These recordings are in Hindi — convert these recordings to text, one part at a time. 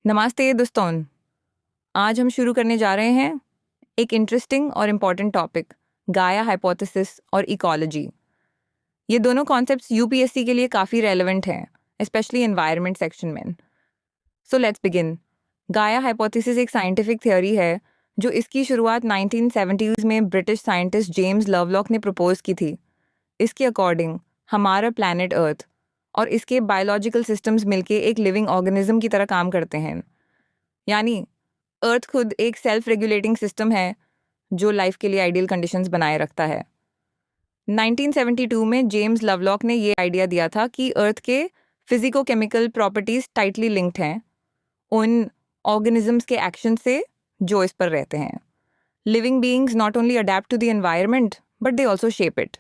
नमस्ते दोस्तों। आज हम शुरू करने जा रहे हैं एक इंटरेस्टिंग और इम्पॉर्टेंट टॉपिक, गाया हाइपोथेसिस और इकोलॉजी। ये दोनों कॉन्सेप्ट्स यूपीएससी के लिए काफ़ी रेलेवेंट हैं, स्पेशली एनवायरनमेंट सेक्शन में। So let's begin. गाया हाइपोथेसिस एक साइंटिफिक थ्योरी है जो इसकी शुरुआत 1970s में ब्रिटिश साइंटिस्ट जेम्स लवलॉक ने प्रपोज की थी। इसके अकॉर्डिंग हमारा प्लैनेट अर्थ और इसके बायोलॉजिकल सिस्टम्स मिलके एक लिविंग ऑर्गेनिज्म की तरह काम करते हैं। यानी अर्थ खुद एक सेल्फ रेगुलेटिंग सिस्टम है जो लाइफ के लिए आइडियल कंडीशंस बनाए रखता है। 1972 में जेम्स लवलॉक ने ये आइडिया दिया था कि अर्थ के फिजिको-केमिकल प्रॉपर्टीज टाइटली लिंक्ड हैं उन ऑर्गेनिजम्स के एक्शन से जो इस पर रहते हैं। Living beings not only adapt to the environment but they also shape it,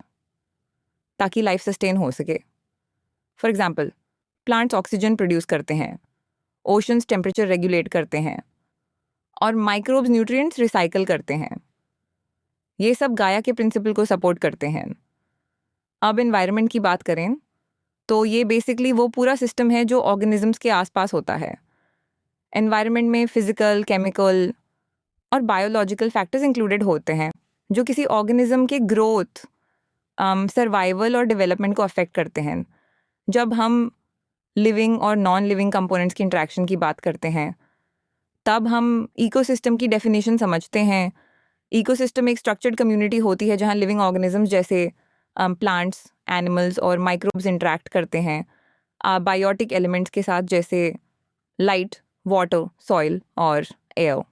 ताकि लाइफ सस्टेन हो सके। For example, plants oxygen produce करते हैं, ओशंस टेम्परेचर रेगुलेट करते हैं और माइक्रोब्स न्यूट्रिएंट्स रिसाइकल करते हैं। ये सब गाया के प्रिंसिपल को सपोर्ट करते हैं। अब एनवायरनमेंट की बात करें तो ये बेसिकली वो पूरा सिस्टम है जो ऑर्गेनिजम्स के आसपास होता है। एनवायरनमेंट में फिजिकल, केमिकल और बायोलॉजिकल फैक्टर्स इंक्लूडेड होते हैं जो किसी ऑर्गेनिज्म के ग्रोथ, सर्वाइवल और डेवलपमेंट को अफेक्ट करते हैं। जब हम लिविंग और नॉन लिविंग कंपोनेंट्स की इंटरेक्शन की बात करते हैं तब हम इकोसिस्टम की डेफिनेशन समझते हैं। इकोसिस्टम एक स्ट्रक्चर्ड कम्युनिटी होती है जहाँ लिविंग ऑर्गेनिजम्स जैसे प्लांट्स, एनिमल्स और माइक्रोब्स इंटरेक्ट करते हैं बायोटिक एलिमेंट्स के साथ, जैसे लाइट, वाटर, सॉइल और एयर।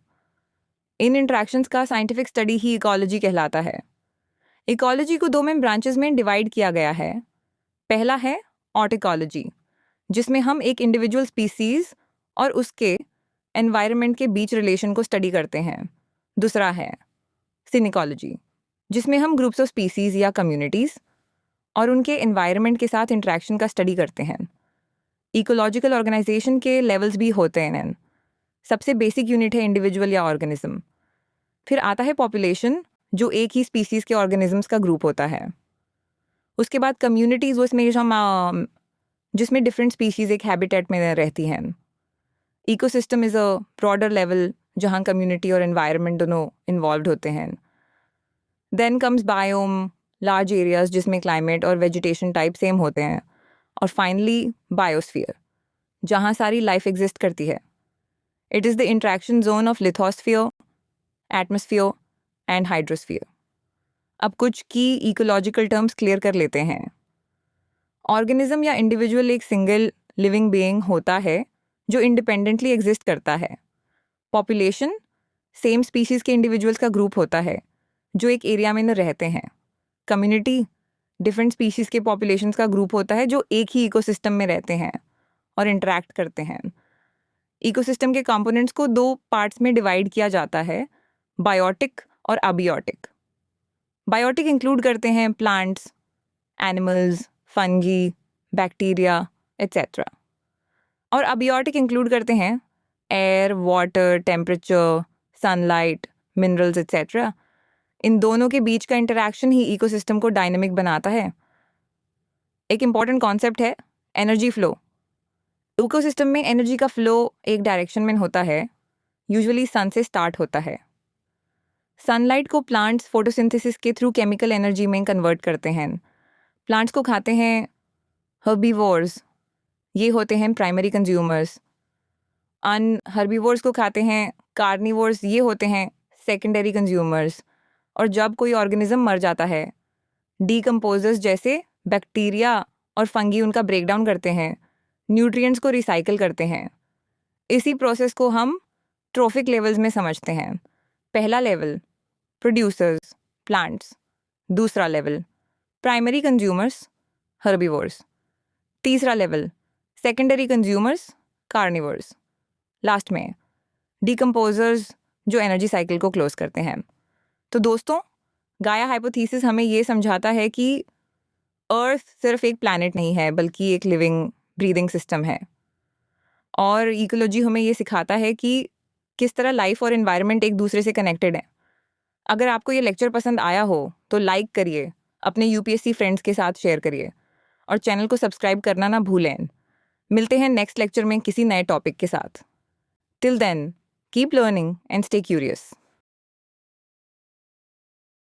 इन इंटरेक्शंस का साइंटिफिक स्टडी ही इकोलॉजी कहलाता है। इकोलॉजी को दो मेन ब्रांचेस में डिवाइड किया गया है। पहला है ऑटिकोलॉजी, जिसमें हम एक इंडिविजुअल स्पीसीज और उसके एनवायरनमेंट के बीच रिलेशन को स्टडी करते हैं। दूसरा है सिनिकोलॉजी, जिसमें हम ग्रुप्स ऑफ स्पीसीज या कम्युनिटीज और उनके एनवायरनमेंट के साथ इंटरेक्शन का स्टडी करते हैं। इकोलॉजिकल ऑर्गेनाइजेशन के लेवल्स भी होते हैं। सबसे बेसिक यूनिट है इंडिविजुअल या ऑर्गेनिज्म। फिर आता है पॉपुलेशन, जो एक ही स्पीसीज के ऑर्गेनिजम्स का ग्रुप होता है। उसके बाद कम्युनिटीज, वो इसमें जिसमें डिफरेंट स्पीसीज एक हैबिटेट में रहती हैं। Ecosystem is a broader level जहाँ कम्युनिटी और एनवायरनमेंट दोनों इन्वॉल्व होते हैं। Then comes biome, large areas जिसमें क्लाइमेट और वेजिटेशन टाइप सेम होते हैं। और फाइनली बायोस्फीयर, जहाँ सारी लाइफ एग्जिस्ट करती है। It is the interaction zone of lithosphere, atmosphere and hydrosphere. अब कुछ की इकोलॉजिकल टर्म्स क्लियर कर लेते हैं। ऑर्गेनिज्म या इंडिविजुअल एक सिंगल लिविंग बीइंग होता है जो इंडिपेंडेंटली एग्जिस्ट करता है। पॉपुलेशन सेम स्पीशीज़ के इंडिविजुअल्स का ग्रुप होता है जो एक एरिया में न रहते हैं। कम्युनिटी डिफरेंट स्पीशीज़ के पॉपुलेशंस का ग्रुप होता है जो एक ही इकोसिस्टम में रहते हैं और इंटरैक्ट करते हैं। इकोसिस्टम के कंपोनेंट्स को दो पार्ट्स में डिवाइड किया जाता है, बायोटिक और अबियोटिक। बायोटिक इंक्लूड करते हैं plants, animals, fungi, bacteria etcetera. और अबियोटिक इंक्लूड करते हैं air, water, temperature, sunlight, minerals etcetera. इन दोनों के बीच का इंटरैक्शन ही इकोसिस्टम को डायनेमिक बनाता है। एक इम्पॉर्टेंट कॉन्सेप्ट है एनर्जी फ्लो। इकोसिस्टम में एनर्जी का फ्लो एक डायरेक्शन में होता है, यूजुअली सन से स्टार्ट होता है। सनलाइट को प्लांट्स फोटोसिंथेसिस के थ्रू केमिकल एनर्जी में कन्वर्ट करते हैं। प्लांट्स को खाते हैं हर्बीवोर्स, ये होते हैं प्राइमरी कंज्यूमर्स। हर्बीवोर्स को खाते हैं कार्निवोर्स, ये होते हैं सेकेंडरी कंज्यूमर्स। और जब कोई ऑर्गेनिज्म मर जाता है, डीकम्पोजर्स जैसे बैक्टीरिया और फंगी उनका ब्रेक डाउन करते हैं, न्यूट्रिएंट्स को रिसाइकिल करते हैं। इसी प्रोसेस को हम ट्रोफिक लेवल्स में समझते हैं। पहला लेवल प्रोड्यूसर्स, प्लांट्स। दूसरा लेवल प्राइमरी कंज्यूमर्स, हर्बीवोर्स। तीसरा level secondary consumers, carnivores. Last में डीकम्पोजर्स जो एनर्जी साइकिल को क्लोज करते हैं। तो दोस्तों, गाया हाइपोथेसिस हमें ये समझाता है कि अर्थ सिर्फ एक प्लैनेट नहीं है बल्कि एक लिविंग ब्रीदिंग सिस्टम है। और इकोलॉजी हमें ये सिखाता है कि किस तरह लाइफ और एनवायरनमेंट एक दूसरे से कनेक्टेड है। अगर आपको ये लेक्चर पसंद आया हो तो लाइक करिए, अपने यूपीएससी फ्रेंड्स के साथ शेयर करिए और चैनल को सब्सक्राइब करना ना भूलें। मिलते हैं नेक्स्ट लेक्चर में किसी नए टॉपिक के साथ। Till then, keep learning and stay curious.